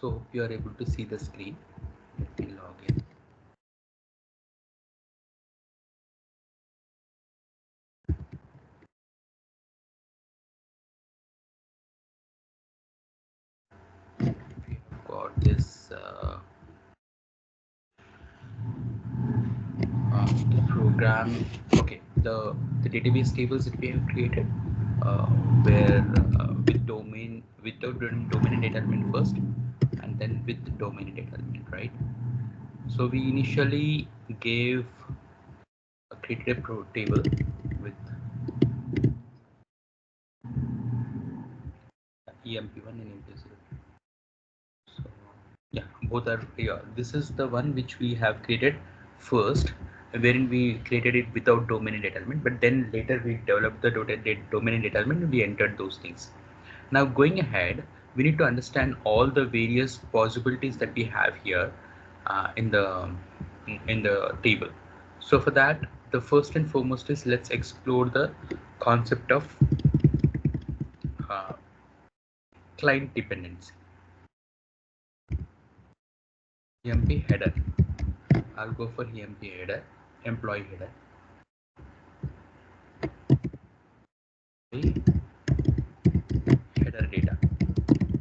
So hope you are able to see the screen. Let me log in. We have got this the program. Okay, the database tables that we have created, where with domain without domain and data element first, and then with the domain and data element, right? So we initially gave created a table with EMP1 and EMP0. So yeah, both are here. This is the one which we have created first, wherein we created it without domain and data element, but then later we developed the domain and data element and we entered those things. Now going ahead, we need to understand all the various possibilities that we have here in the table. So for that, the first and foremost is let's explore the concept of uh, client dependency. EMP header. I'll go for EMP header, employee header. Okay. Header data.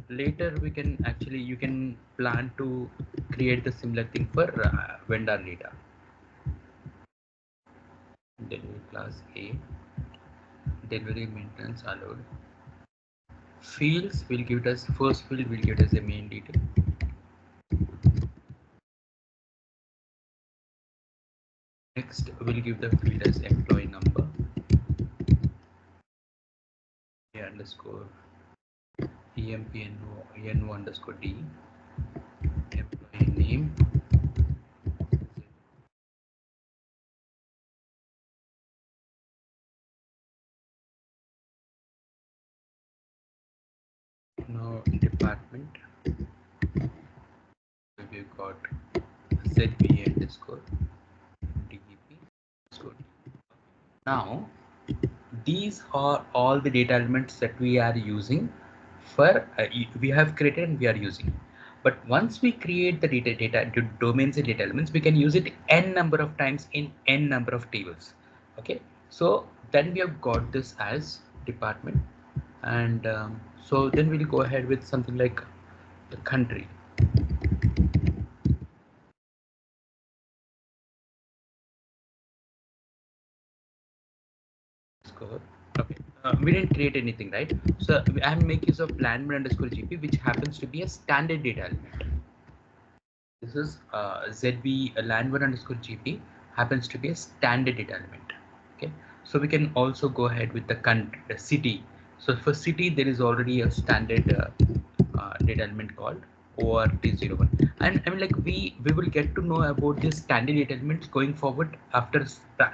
Later we can actually, you can plan to create the similar thing for vendor data. Delivery class A, delivery maintenance allowed. Fields will give us, first field will give us the main detail. Next we'll give the field as employee number, A underscore EMPNO underscore D, employee name, now department, we've got ZBA underscore DEP underscore D. Now these are all the data elements that we are using for we have created and we are using. But once we create the data domains and data elements, we can use it n number of times in n number of tables. Okay, so then we have got this as department, and so then we'll go ahead with something like the country. Score. Okay, we didn't create anything, right? So I make use of landman underscore GP, which happens to be a standard data element. This is ZB landman underscore GP happens to be a standard data element. Okay, so we can also go ahead with the country, the city. So for city, there is already a standard data element called ORT01. And I mean, like we will get to know about this standard data elements going forward after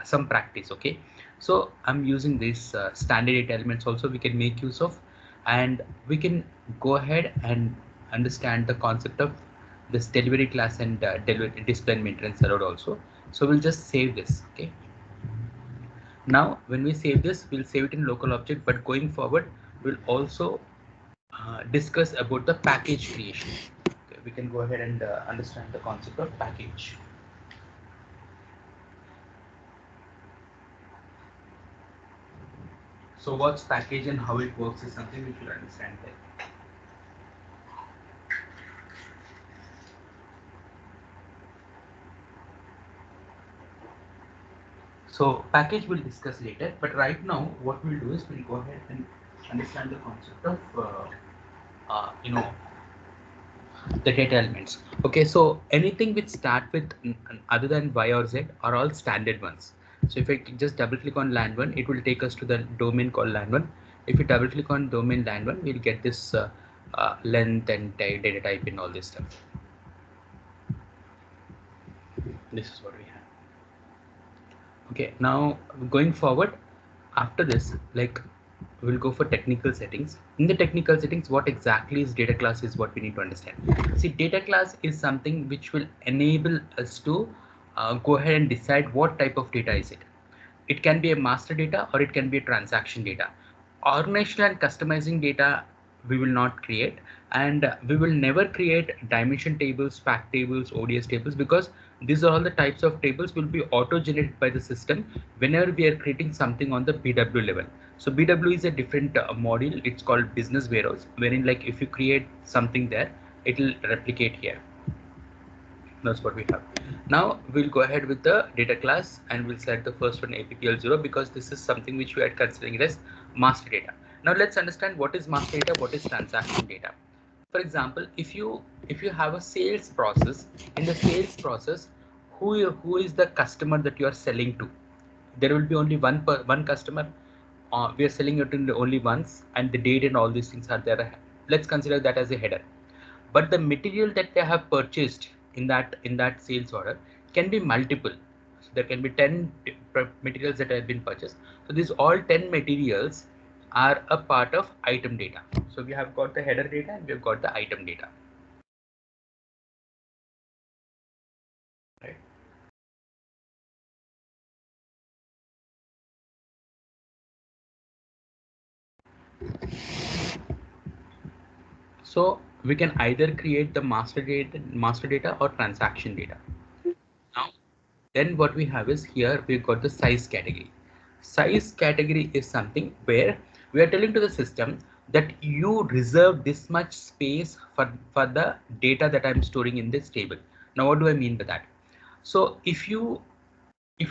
some practice. Okay, so I'm using these standard data elements also we can make use of, and we can go ahead and understand the concept of this delivery class and display maintenance allowed also. So we'll just save this. Okay, now when we save this, we'll save it in local object, but going forward we'll also discuss about the package creation. Okay, we can go ahead and understand the concept of package. So what's package and how it works is something we should understand there. So package we'll discuss later, but right now what we'll do is we'll go ahead and understand the concept of the data elements. Okay, so anything which start with other than Y or Z are all standard ones. So if I just double click on land1, it will take us to the domain called land1. If you double click on domain land1, we'll get this length and data type and all this stuff. This is what we have. Okay, now going forward, after this, like we'll go for technical settings. In the technical settings, what exactly is data class is what we need to understand. See, data class is something which will enable us to go ahead and decide what type of data is it. It can be a master data or it can be a transaction data. Organizational and customizing data we will not create, and we will never create dimension tables, fact tables, ODS tables, because these are all the types of tables will be auto generated by the system whenever we are creating something on the BW level. So BW is a different module. It's called business warehouse, wherein like if you create something there, it will replicate here. That's what we have. Now we'll go ahead with the data class, and we'll select the first one, APPL0, because this is something which we are considering as master data. Now let's understand what is master data, what is transaction data. For example, if you have a sales process, in the sales process, who is the customer that you are selling to? There will be only one customer. We are selling it in only once, and the date and all these things are there. Let's consider that as a header. But the material that they have purchased in that sales order can be multiple. So there can be 10 materials that have been purchased. So these all 10 materials are a part of item data. So we have got the header data and we have got the item data. Right. So we can either create the master data or transaction data. Now, then what we have is, here we've got the size category. Size category is something where we are telling to the system that you reserve this much space for the data that I'm storing in this table. Now, what do I mean by that? So if you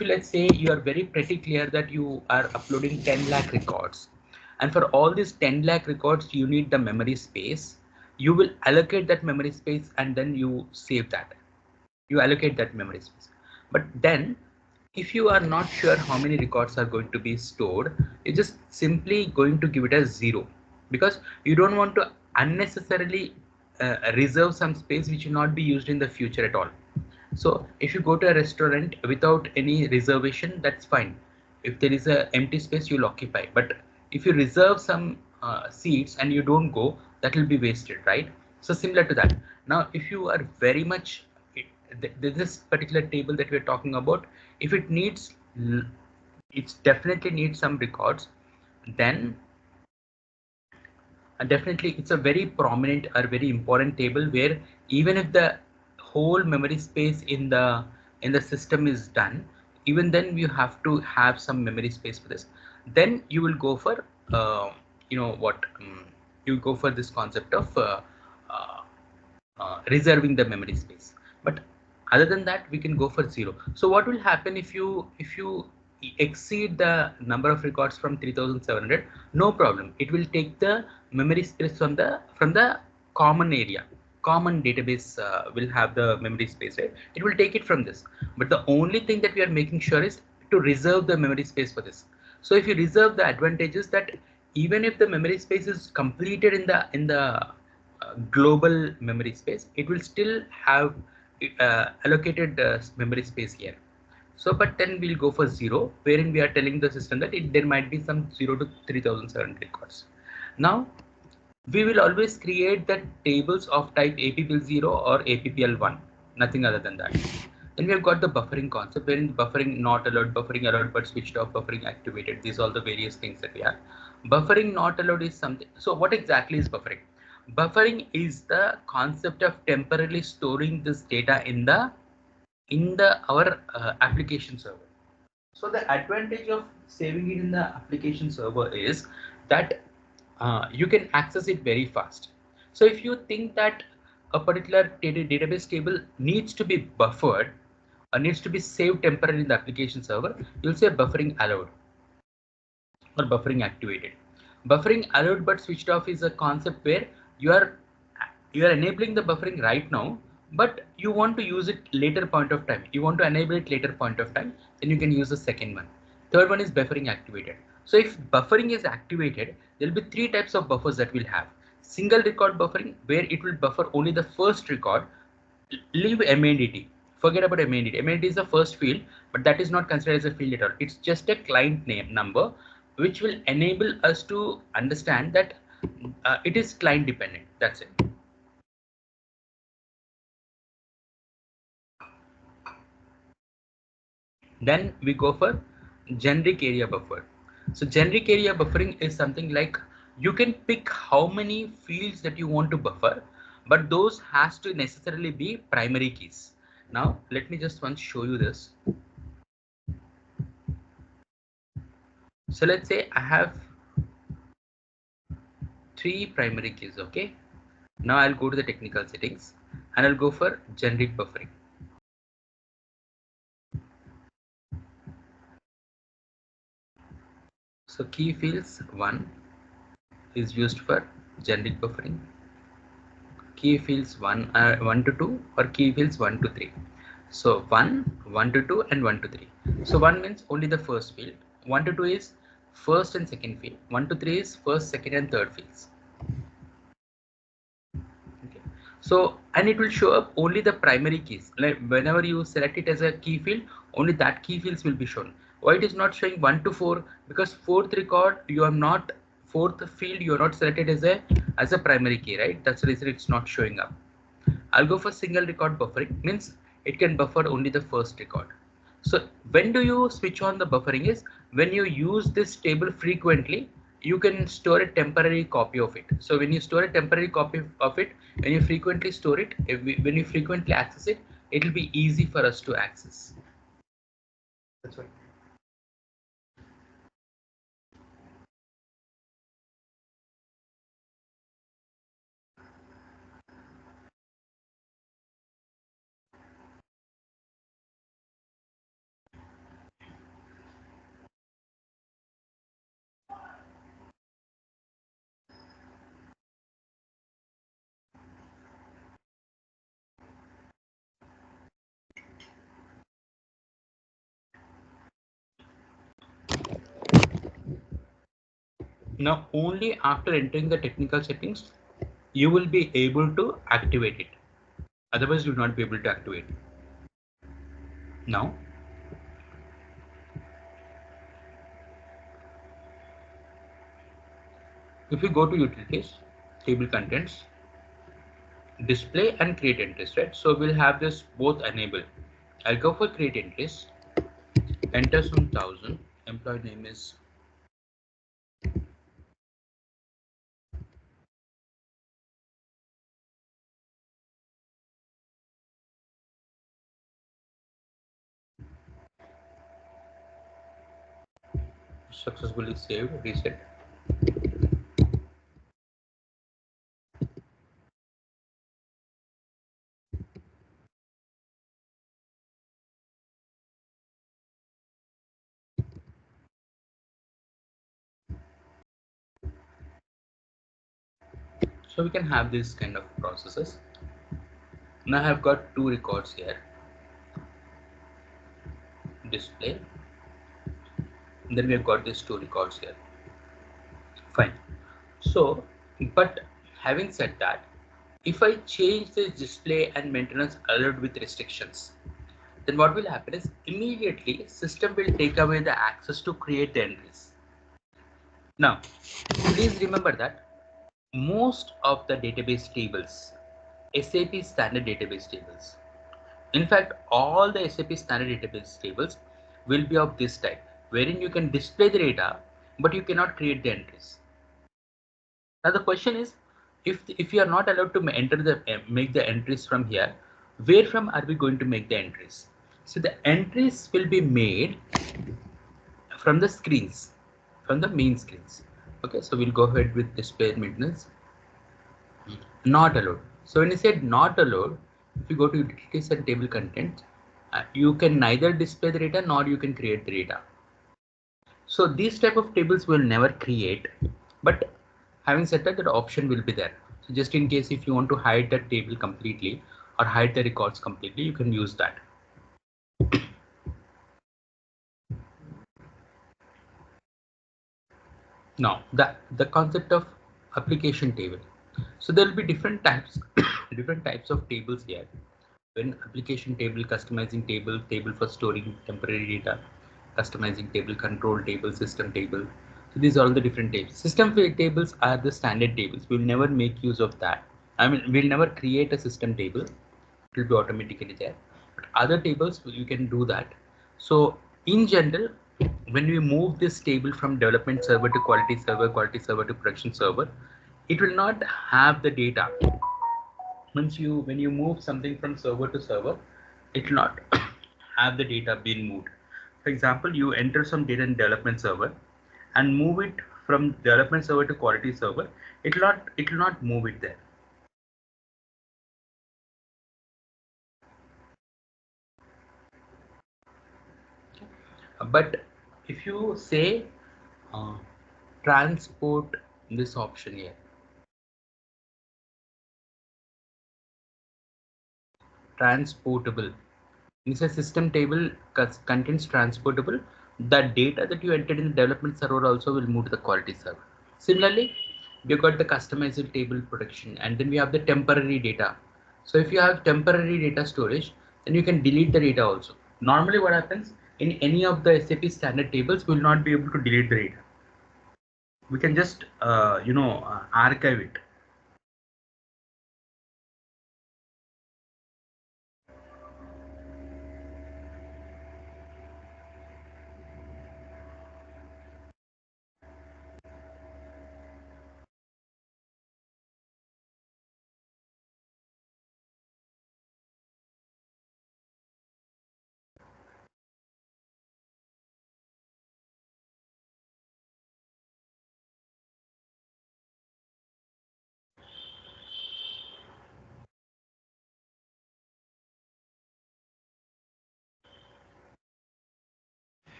let's say you are very pretty clear that you are uploading 10 lakh records, and for all these 10 lakh records you need the memory space, you will allocate that memory space and then you save that. You allocate that memory space. But then if you are not sure how many records are going to be stored, you're just simply going to give it as 0, because you don't want to unnecessarily reserve some space which will not be used in the future at all. So if you go to a restaurant without any reservation, that's fine. If there is a empty space, you'll occupy. But if you reserve some seats and you don't go, that will be wasted, right? So similar to that. Now, if you are very much this particular table that we're talking about, if it needs, it definitely needs some records, then definitely it's a very prominent or very important table, where even if the whole memory space in the system is done, even then you have to have some memory space for this. Then you will go for you go for this concept of uh, reserving the memory space. But other than that, we can go for 0. So what will happen if you exceed the number of records from 3700? No problem, it will take the memory space from the common area. Common database will have the memory space, right? It will take it from this. But the only thing that we are making sure is to reserve the memory space for this. So if you reserve, the advantage is that even if the memory space is completed in the global memory space, it will still have allocated memory space here. So, but then we'll go for 0, wherein we are telling the system that there might be some 0 to 3700 records. Now, we will always create the tables of type APPL0 or APPL1, nothing other than that. Then we have got the buffering concept, wherein buffering not allowed, buffering allowed but switched off, buffering activated. These are all the various things that we have. Buffering not allowed is something. So what exactly is buffering? Buffering is the concept of temporarily storing this data in the our application server. So the advantage of saving it in the application server is that you can access it very fast. So if you think that a particular database table needs to be buffered or needs to be saved temporarily in the application server, you'll say buffering allowed or buffering activated. Buffering allowed but switched off is a concept where you are enabling the buffering right now, but you want to use it later point of time. You want to enable it later point of time, then you can use the second one. Third one is buffering activated. So if buffering is activated, there will be 3 types of buffers that we'll have. Single record buffering, where it will buffer only the first record. Leave MADT. Forget about MADT. MADT is the first field, but that is not considered as a field at all. It's just a client name number, which will enable us to understand that it is client dependent. That's it. Then we go for generic area buffer. So generic area buffering is something like You can pick how many fields that you want to buffer, but those has to necessarily be primary keys. Now, let me just once show you this. So let's say I have 3 primary keys. Okay. Now I'll go to the technical settings and I'll go for generic buffering. So key fields 1 is used for generic buffering. Key fields 1 to 2 or key fields 1 to 3. So 1 to 2 and 1 to 3. So 1 means only the first field. 1 to 2 is first and second field. 1 to 3 is first, second and third fields. Okay. So, and it will show up only the primary keys. Like whenever you select it as a key field, only that key fields will be shown. Why it is not showing 1 to 4? Because fourth record you are not, fourth field you are not selected as a primary key, right? That's the reason it's not showing up. I'll go for single record buffering, means it can buffer only the first record. So when do you switch on the buffering is when you use this table frequently, you can store a temporary copy of it. So when you store a temporary copy of it, when you frequently store it, when you frequently access it, it will be easy for us to access. That's right. Now only after entering the technical settings, you will be able to activate it. Otherwise, you will not be able to activate. Now, if you go to utilities, table contents, display and create entries, right? So we'll have this both enabled. I'll go for create entries, enter some 1000, employee name is successfully saved, reset. So we can have this kind of processes. Now I've got 2 records here, display, and then we've got these 2 records here. Fine. So, but having said that, if I change this display and maintenance allowed with restrictions, then what will happen is immediately system will take away the access to create the entries. Now, please remember that most of the database tables, SAP standard database tables, in fact, all the SAP standard database tables will be of this type, wherein you can display the data, but you cannot create the entries. Now the question is, if you are not allowed to make the entries from here, where from are we going to make the entries? So the entries will be made from the screens, from the main screens. Okay, so we'll go ahead with display maintenance. Not allowed. So when you said not allowed, if you go to utilities and table content, you can neither display the data nor you can create the data. So these type of tables will never create, but having said that, that option will be there. So just in case if you want to hide the table completely or hide the records completely, you can use that. Now the concept of application table. So there will be different types, different types of tables here. When application table, customizing table, table for storing temporary data, customizing table, control table, system table. So these are all the different tables. System tables are the standard tables. We'll never make use of that. I mean, we'll never create a system table. It will be automatically there. But other tables, you can do that. So in general, when we move this table from development server to quality server to production server, it will not have the data. When you move something from server to server, it will not have the data being moved. For example, you enter some data in development server and move it from development server to quality server, it will not move it there. But if you say uh, transport this option here, transportable, this is a system table contains transportable. The data that you entered in the development server also will move to the quality server. Similarly, we got the customized table protection, and then we have the temporary data. So if you have temporary data storage, then you can delete the data also. Normally what happens in any of the SAP standard tables, we will not be able to delete the data. We can just archive it.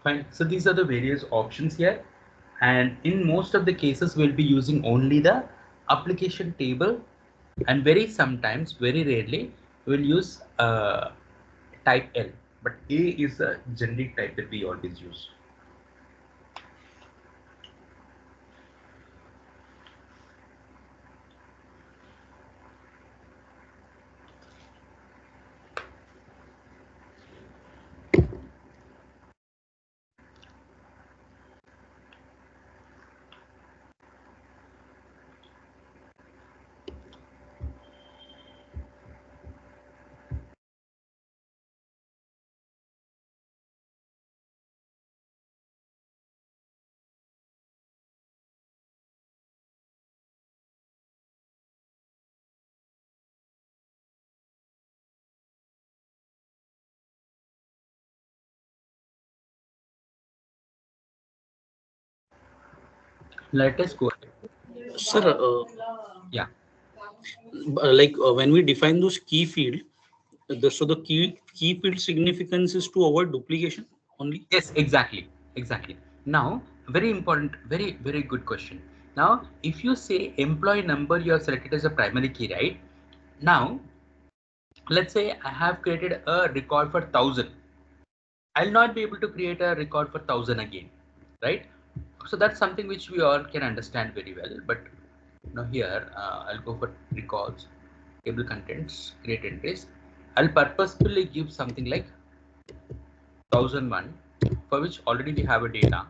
Fine. So these are the various options here. And in most of the cases, we'll be using only the application table, and very sometimes, very rarely, we'll use type L. But A is a generic type that we always use. Let us go ahead. Sir, Yeah. when we define those key field, so the key field significance is to avoid duplication only. Yes, exactly. Exactly. Now, very important, very good question. Now, if you say employee number, you have selected as a primary key, right? Now, let's say I have created a record for 1,000. I'll not be able to create a record for 1,000 again, right? So that's something which we all can understand very well. But now here, I'll go for records, table contents, create entries. I'll purposefully give something like 1,001, for which already we have a data.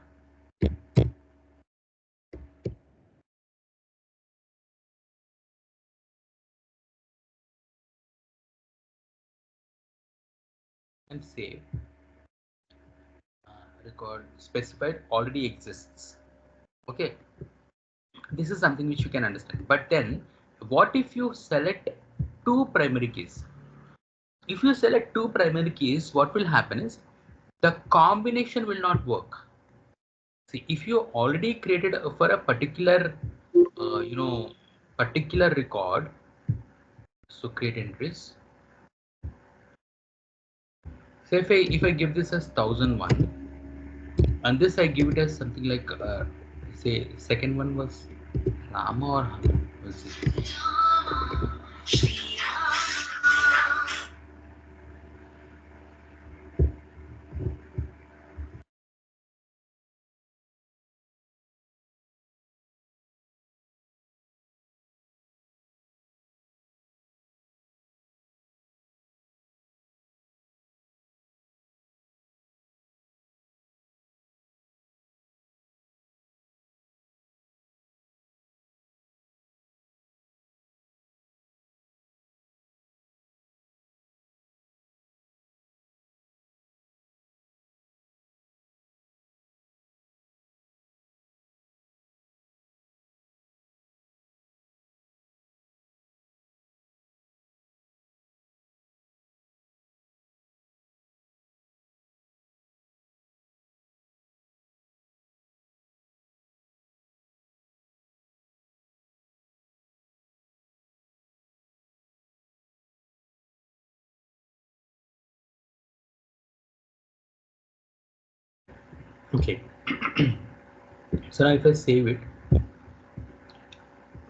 And save. Record specified already exists. Okay, this is something which you can understand. But then, what if you select two primary keys? If you select two primary keys, what will happen is the combination will not work. See, if you already created for a particular, particular record, so create entries. Say if I give this as 1,001, and this I give it as something like, say second one was Rama or Hama, was it? Okay. So now if I save it,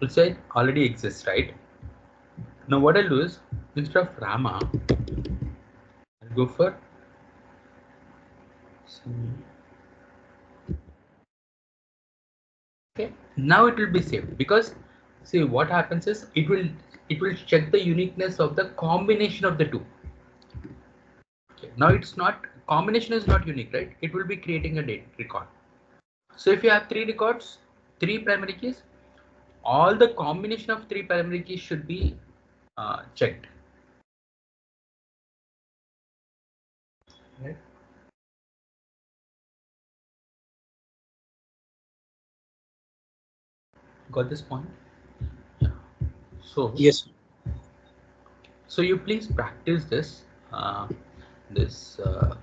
let's say it already exists, right? Now what I'll do is instead of Rama, I'll go for okay. Now it will be saved because see what happens is it will check the uniqueness of the combination of the two. Okay. Now it's not combination is not unique, right? It will be creating a date record. So if you have three records, three primary keys, all the combination of three primary keys should be checked. Right? Got this point? Yeah. So Yes. so you please practice this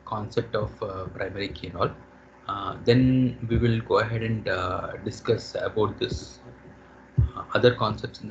concept of primary key and all. Then we will go ahead and discuss about this other concepts in the